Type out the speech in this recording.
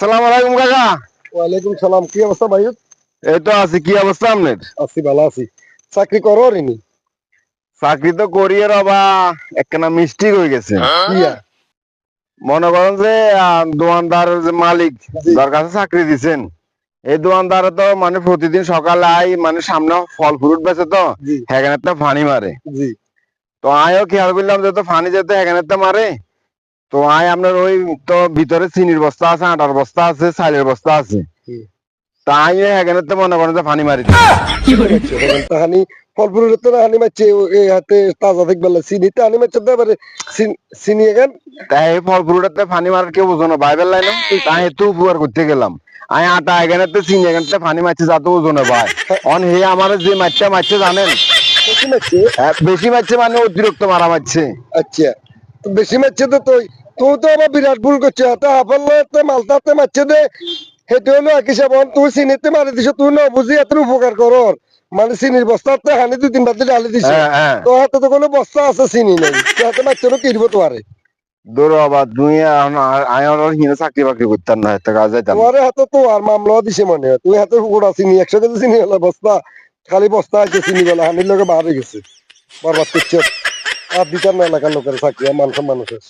সালাম আলাইকুম কাকা। ওয়ালাইকুম সালাম। কি অবস্থা ভাই? এই তো আছি। কি অবস্থা আপনার? আছি, ভালো আছি। চাকরি করো রিনি? চাকরি তো করি আর বাবা একখানা মিস্টেক হয়ে গেছে। ইয়া মনে করেন যে দোকানদার যে মালিক জি যার কাছে চাকরি দিছেন, এই দোকানদার তো মানে প্রতিদিন সকালে মানে সামনে ফল ফ্রুট বেচে তো জি সেখানে তো ফানি মারে। জি তো আমিও খেয়াল করলাম যে তো ফানি যেতে সেখানে তো মারে। তো আপনার ওই তো ভিতরে চিনির বস্তা আছে, আটার বস্তা আছে, চালের বস্তা আছে। হুম। তাই এখানে তো মনে করেন যে ফানি মারি। তাহানি ফল ফুলের তো হানি মারছে, এই হাতে তাজা থাকবে না। চিনিতে হানি মারছে তো এবারে চিনি এখান তাই ফল ফ্রুটের ফানি মারার কেউ বুঝো না বাইবেল লাইন। তাই একটু উপকার করতে গেলাম। আমি আটা এখানে চিনি এখানে ফানি মারছে যাতে ওজনে ভাই অন হে আমার যে মারতে মারছে জানেন, বেশি মারছে। বেশি মারছে মানে অতিরিক্ত মারা মারছে। আচ্ছা, তো বেশি মারছে তো তুই তো আবার বিরাট ভুল করছে। হাতে হাফাল্লাতে মালটাতে মারছে দে, সেটা হলো একই সাবান। তুই চিনিতে মারি দিছ, তুই না বুঝি এত উপকার করর। মানে চিনির বস্তাতে হানি 2-3 বালতি ঢালি দিছ, হ্যাঁ হ্যাঁ তো হাতে তো কোনো বস্তা আছে চিনি নেই, তো হাতে মারছে কিনবো তোমারে। দূর আবার তুই আমি হিনে চাকরি বাকরি করতাম না, একটা কাজ যাইতাম না। তোমার হাতে তো আর মামলা দিছে মনে হয়। তুই হাতে গোড়া চিনি 100 কেজি চিনি হলো বস্তা, খালি বস্তা আছে চিনি বেলা হানির লোকে বার হয়ে গেছে, বরবাদ করছে। আর দিতাম না এলাকার লোকের চাকরি, আর মান সম্মান শেষ।